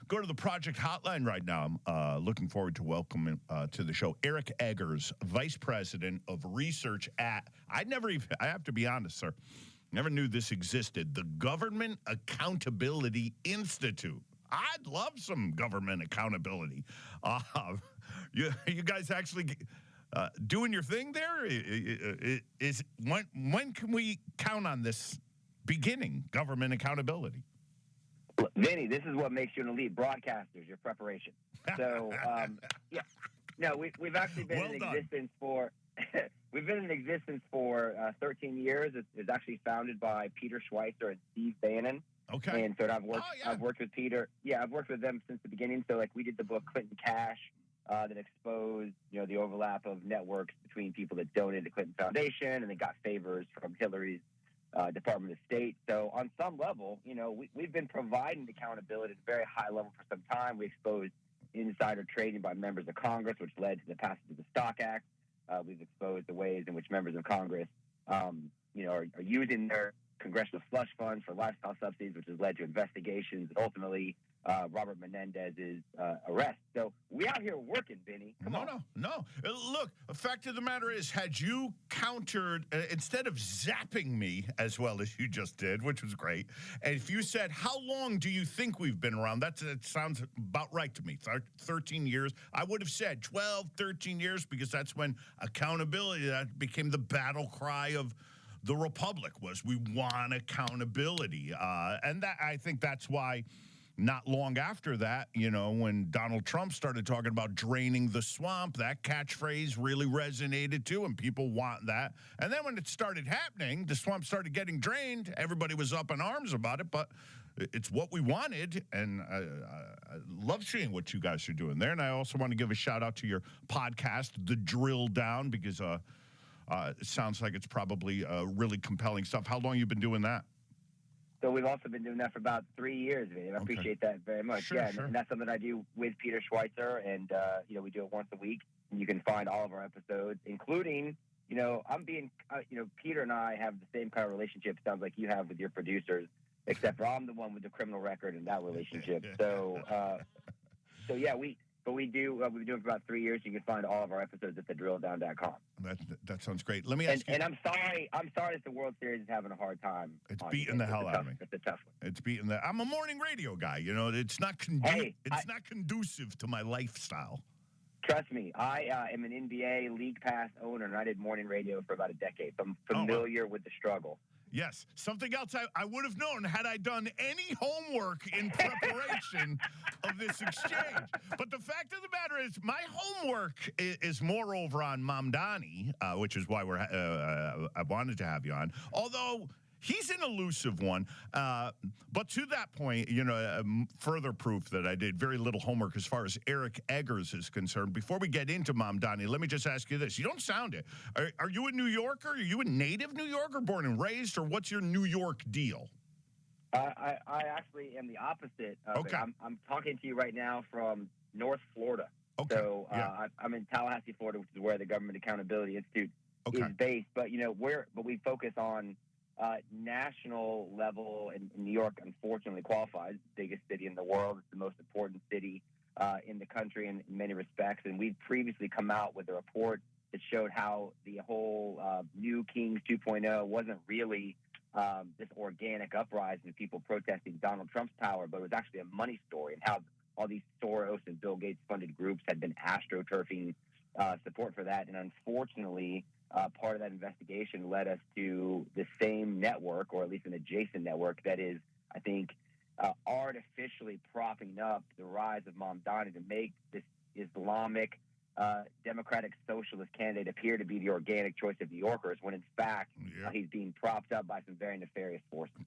go to the project hotline right now. I'm looking forward to welcoming to the show Eric Eggers, Vice President of Research at, I have to be honest, sir, never knew this existed, the Government Accountability Institute. I'd love some government accountability. You guys actually doing your thing there? When can we count on this beginning, government accountability? Vinny, this is what makes you an elite broadcaster, your preparation. So, we've actually been in existence for we've been in existence for 13 years. It's actually founded by Peter Schweizer and Steve Bannon. Okay. And so I've worked with Peter. Yeah, I've worked with them since the beginning. So like we did the book Clinton Cash that exposed, the overlap of networks between people that donated to Clinton Foundation and they got favors from Hillary's Department of State. So on some level, we've been providing accountability at a very high level for some time. We exposed insider trading by members of Congress, which led to the passage of the Stock Act. We've exposed the ways in which members of Congress, are using their congressional slush funds for lifestyle subsidies, which has led to investigations and ultimately Robert Menendez's arrest. So we out here working, Vinny. Come on. No. Look, the fact of the matter is, had you countered, instead of zapping me as well as you just did, which was great, and if you said, how long do you think we've been around? That sounds about right to me. 13 years. I would have said 12, 13 years, because that's when accountability, that became the battle cry of the Republic, was we want accountability. And that, I think that's why not long after that, when Donald Trump started talking about draining the swamp, that catchphrase really resonated too, and people want that. And then when it started happening, the swamp started getting drained, everybody was up in arms about it, but it's what we wanted, and I love seeing what you guys are doing there. And I also want to give a shout out to your podcast, The Drilldown, because it sounds like it's probably really compelling stuff. How long have you been doing that? So we've also been doing that for about 3 years, Vinny. I appreciate that very much. Sure. And that's something I do with Peter Schweizer, and we do it once a week. And you can find all of our episodes, including, Peter and I have the same kind of relationship. Sounds like you have with your producers, except for I'm the one with the criminal record in that relationship. We've been doing it for about 3 years. You can find all of our episodes at thedrilldown.com. That sounds great. Let me ask you. And I'm sorry that the World Series is having a hard time. It's beating the hell out of me. It's a tough one. It's beating the. I'm a morning radio guy. It's not not conducive to my lifestyle. Trust me, I am an NBA League Pass owner, and I did morning radio for about a decade. So I'm familiar with the struggle. Yes. Something else I would have known had I done any homework in preparation of this exchange. But the fact of the matter is, my homework is more over on Mamdani, which is why I wanted to have you on. Although he's an elusive one. But to that point, further proof that I did very little homework as far as Eric Eggers is concerned. Before we get into Mamdani, let me just ask you this. You don't sound it. Are you a New Yorker? Are you a native New Yorker, born and raised, or what's your New York deal? I actually am the opposite. Okay. I'm talking to you right now from North Florida. Okay. So I'm in Tallahassee, Florida, which is where the Government Accountability Institute is based. But, we focus on national level, and New York unfortunately qualifies, biggest city in the world. It's the most important city in the country in many respects. And we'd previously come out with a report that showed how the whole New Kings 2.0 wasn't really this organic uprising of people protesting Donald Trump's power, but it was actually a money story, and how all these Soros and Bill Gates funded groups had been astroturfing support for that. And unfortunately, part of that investigation led us to the same network, or at least an adjacent network, that is, I think, artificially propping up the rise of Mamdani to make this Islamic Democratic Socialist candidate appear to be the organic choice of New Yorkers, when in fact he's being propped up by some very nefarious forces.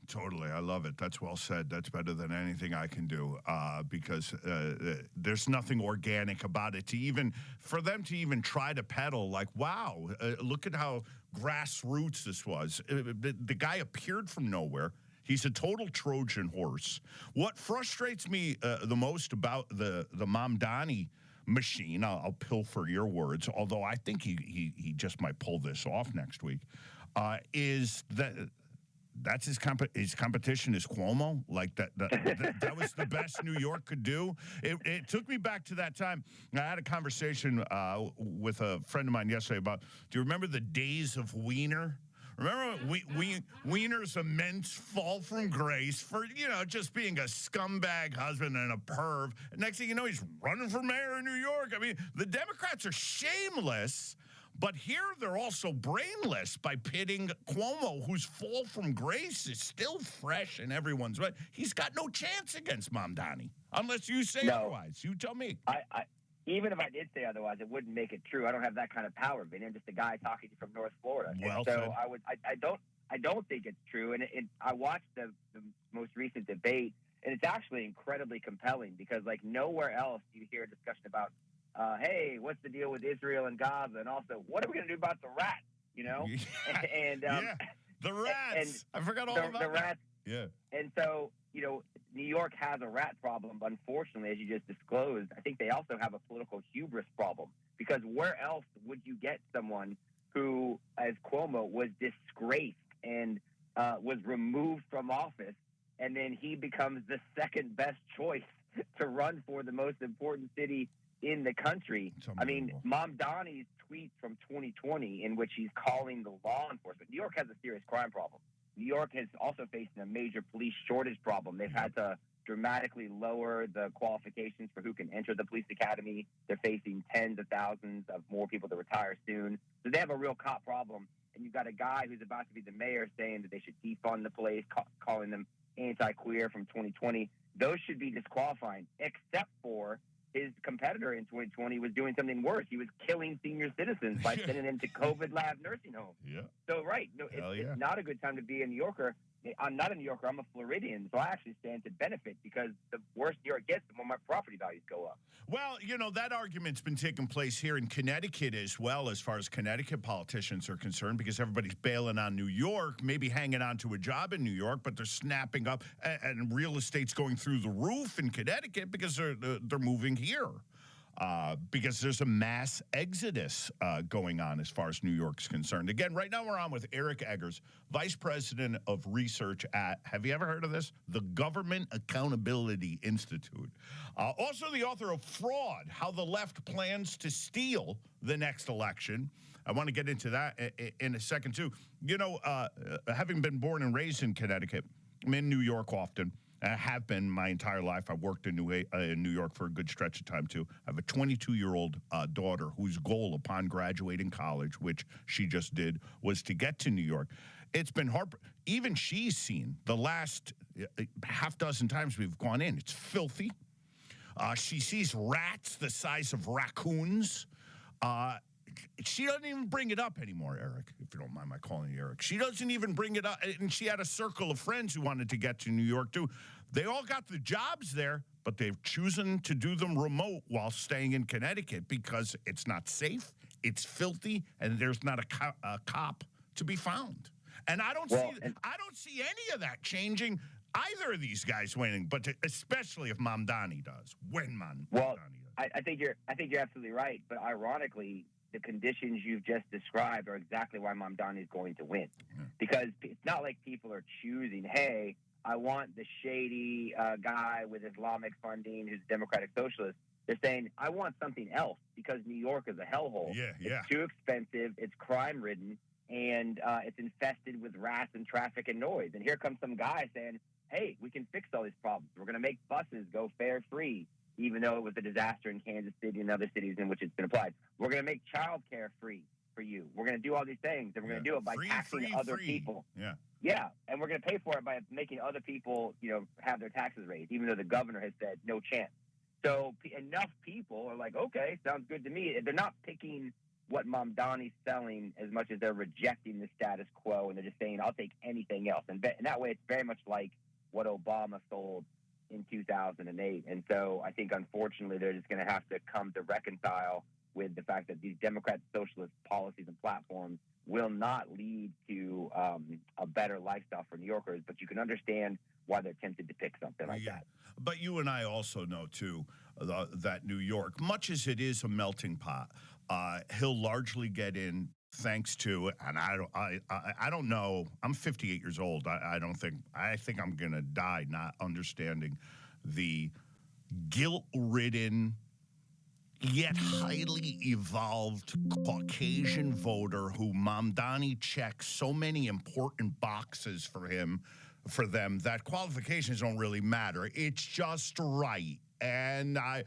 Totally. I love it. That's well said. That's better than anything I can do, because there's nothing organic about it. For them to even try to peddle, like, wow, look at how grassroots this was. The guy appeared from nowhere. He's a total Trojan horse. What frustrates me the most about the Mamdani machine, I'll pilfer your words, although I think he just might pull this off next week, is that That's his competition is Cuomo. Like that was the best New York could do. It took me back to that time. I had a conversation with a friend of mine yesterday about. Do you remember the days of Wiener? Remember Wiener's immense fall from grace for just being a scumbag husband and a perv. Next thing you know, he's running for mayor of New York. I mean, the Democrats are shameless. But here they're also brainless by pitting Cuomo, whose fall from grace is still fresh in everyone's mind. He's got no chance against Mamdani, unless you say otherwise. You tell me. Even if I did say otherwise, it wouldn't make it true. I don't have that kind of power, Vinny. I'm just a guy talking from North Florida. Well so said. I don't think it's true. And I watched the most recent debate, and it's actually incredibly compelling because, like, nowhere else do you hear a discussion about, hey, what's the deal with Israel and Gaza? And also, what are we going to do about the rats, and the rats. I forgot all about the rats. Yeah. And so, New York has a rat problem, but unfortunately, as you just disclosed, I think they also have a political hubris problem because where else would you get someone who, as Cuomo, was disgraced and was removed from office, and then he becomes the second best choice to run for the most important city in the country. I mean, Mamdani's tweet from 2020 in which he's calling the law enforcement. New York has a serious crime problem. New York has also faced a major police shortage problem. They've had to dramatically lower the qualifications for who can enter the police academy. They're facing tens of thousands of more people to retire soon. So they have a real cop problem. And you've got a guy who's about to be the mayor saying that they should defund the police, calling them anti-queer from 2020. Those should be disqualifying, except for his competitor in 2020 was doing something worse. He was killing senior citizens by sending them to COVID lab nursing homes. Yeah. So, it's not a good time to be a New Yorker. I'm not a New Yorker. I'm a Floridian, so I actually stand to benefit because the worse New York gets, the more my property values go up. Well, that argument's been taking place here in Connecticut as well, as far as Connecticut politicians are concerned, because everybody's bailing on New York, maybe hanging on to a job in New York, but they're snapping up, and real estate's going through the roof in Connecticut because they're moving here. Because there's a mass exodus going on as far as New York's concerned. Again, right now we're on with Eric Eggers, Vice President of Research at, have you ever heard of this? The Government Accountability Institute. Also the author of Fraud, How the Left Plans to Steal the Next Election. I want to get into that in a second, too. Having been born and raised in Connecticut, I'm in New York often. I have been my entire life. I worked in New York for a good stretch of time, too. I have a 22-year-old daughter whose goal upon graduating college, which she just did, was to get to New York. It's been hard. Even she's seen the last half dozen times we've gone in. It's filthy. She sees rats the size of raccoons. She doesn't even bring it up anymore, Eric, if you don't mind my calling you Eric. She doesn't even bring it up. And she had a circle of friends who wanted to get to New York, too. They all got the jobs there, but they've chosen to do them remote while staying in Connecticut because it's not safe, it's filthy, and there's not a cop to be found. And I don't see any of that changing either of these guys winning, but especially if Mamdani does. Mamdani does. I think you're absolutely right. But ironically, the conditions you've just described are exactly why Mamdani is going to win. Yeah. Because it's not like people are choosing, hey, I want the shady guy with Islamic funding who's a democratic socialist. They're saying, I want something else because New York is a hellhole. Yeah. It's too expensive, it's crime-ridden, and it's infested with rats and traffic and noise. And here comes some guy saying, hey, we can fix all these problems. We're going to make buses go fare-free, even though it was a disaster in Kansas City and other cities in which it's been applied. We're going to make childcare free for you. We're going to do all these things, and we're going to do it by taxing other people. Yeah, and we're going to pay for it by making other people, have their taxes raised, even though the governor has said no chance. So enough people are like, okay, sounds good to me. They're not picking what Mamdani's selling as much as they're rejecting the status quo, and they're just saying, I'll take anything else. And that way, it's very much like what Obama sold in 2008. And so I think, unfortunately, they're just going to have to come to reconcile with the fact that these Democrat socialist policies and platforms will not lead to a better lifestyle for New Yorkers. But you can understand why they're tempted to pick something like that. But you and I also know, too, that New York, much as it is a melting pot, he'll largely get in thanks to, and I don't know. I'm 58 years old. I think I'm gonna die not understanding the guilt-ridden yet highly evolved Caucasian voter who Mamdani checks so many important boxes for them that qualifications don't really matter. It's just right. And I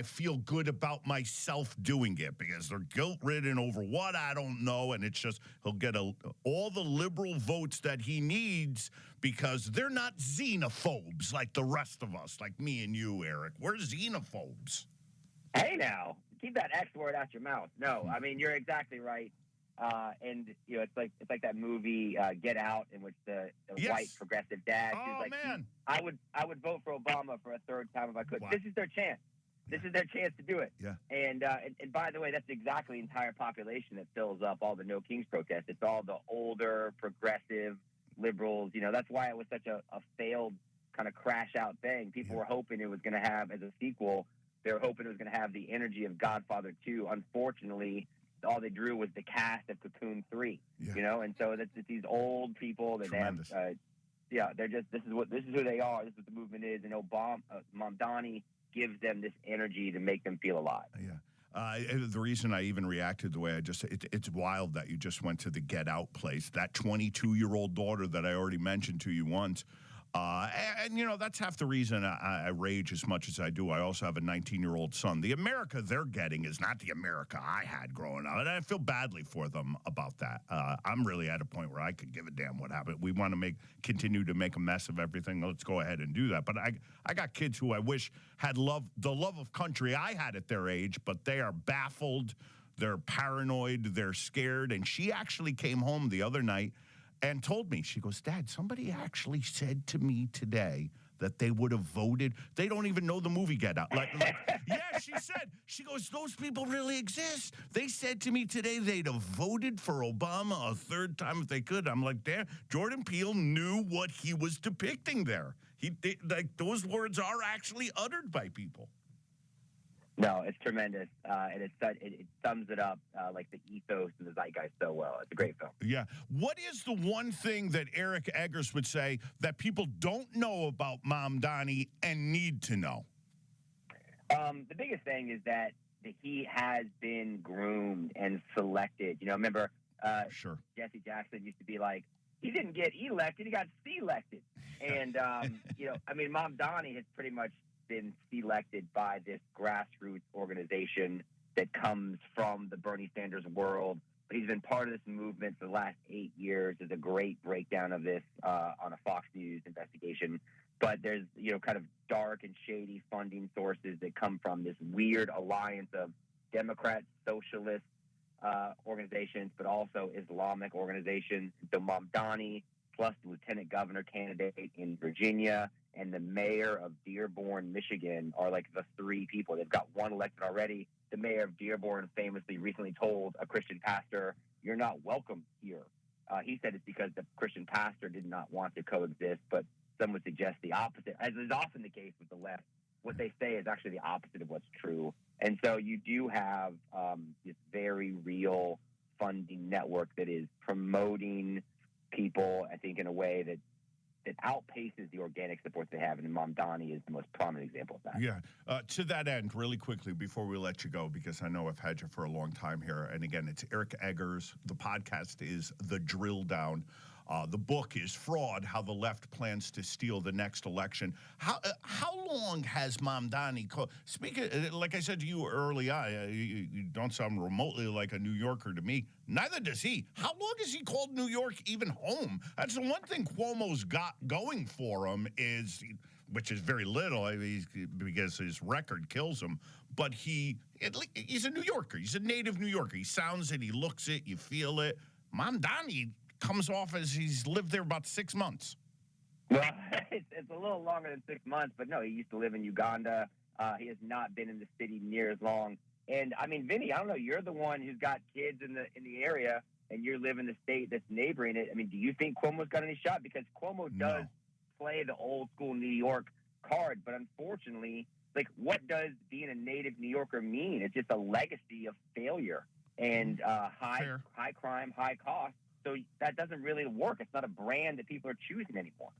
feel good about myself doing it because they're guilt-ridden over what I don't know, and it's just he'll get all the liberal votes that he needs because they're not xenophobes like the rest of us, like me and you, Eric. We're xenophobes. Hey, now, keep that X word out your mouth. No, I mean, you're exactly right. And it's like that movie Get Out, in which the yes. white progressive dad oh, is like, man. I would vote for Obama for a third time if I could. Wow. This is their chance. This is their chance to do it. Yeah. And by the way, that's exactly the entire population that fills up all the No Kings protests. It's all the older, progressive liberals. That's why it was such a failed kind of crash out thing. People were hoping it was going to have, as a sequel, they were hoping it was going to have the energy of Godfather 2. Unfortunately, all they drew was the cast of Cocoon 3, and so it's these old people that Tremendous. they have, they're just, this is who they are. This is what the movement is. And Mamdani gives them this energy to make them feel alive. Yeah. The reason I even reacted the way I just, it's wild that you just went to the Get Out place. That 22-year-old daughter that I already mentioned to you once. And that's half the reason I rage as much as I do. I also have a 19-year-old son. The America they're getting is not the America I had growing up, and I feel badly for them about that. I'm really at a point where I could give a damn what happened. We want to continue to make a mess of everything. Let's go ahead and do that. But I got kids who I wish had the love of country I had at their age, but they are baffled. They're paranoid. They're scared. And she actually came home the other night and told me, she goes, Dad, somebody actually said to me today that they would have voted. They don't even know the movie Get Out. Yeah, she goes, those people really exist. They said to me today they'd have voted for Obama a third time if they could. I'm like, damn, Jordan Peele knew what he was depicting there. Those words are actually uttered by people. No, it's tremendous, and it sums it up like the ethos and the zeitgeist so well. It's a great film. Yeah. What is the one thing that Eric Eggers would say that people don't know about Mamdani and need to know? The biggest thing is that he has been groomed and selected. Remember, sure. Jesse Jackson used to be like, he didn't get elected, he got selected. And, Mamdani has pretty much been selected by this grassroots organization that comes from the Bernie Sanders world. But he's been part of this movement for the last 8 years. There's a great breakdown of this on a Fox News investigation. But there's, kind of dark and shady funding sources that come from this weird alliance of Democrat, socialist organizations, but also Islamic organizations. So Mamdani, plus the lieutenant governor candidate in Virginia, and the mayor of Dearborn, Michigan, are like the three people. They've got one elected already. The mayor of Dearborn famously recently told a Christian pastor, "You're not welcome here." He said it's because the Christian pastor did not want to coexist, but some would suggest the opposite. As is often the case with the left, what they say is actually the opposite of what's true. And so you do have this very real funding network that is promoting people, I think, in a way that outpaces the organic support they have, and Mamdani is the most prominent example of that. Yeah. To that end, really quickly, before we let you go, because I know I've had you for a long time here, and again, it's Eric Eggers. The podcast is The Drilldown. The book is Fraud, How the Left Plans to Steal the Next Election. How long has Mamdani called? Speaking, like I said to you early on, you don't sound remotely like a New Yorker to me. Neither does he. How long has he called New York even home? That's the one thing Cuomo's got going for him which is very little, because his record kills him. But he's a New Yorker. He's a native New Yorker. He sounds it. He looks it. You feel it. Mamdani comes off as he's lived there about 6 months. Well, it's a little longer than 6 months, but no, he used to live in Uganda. He has not been in the city near as long. And I mean, Vinny, I don't know, you're the one who's got kids in the area, and you live in the state that's neighboring it. I mean, do you think Cuomo's got any shot? Because Cuomo does play the old school New York card, but unfortunately, like, what does being a native New Yorker mean? It's just a legacy of failure. and high crime, high cost. So that doesn't really work. It's not a brand that people are choosing anymore.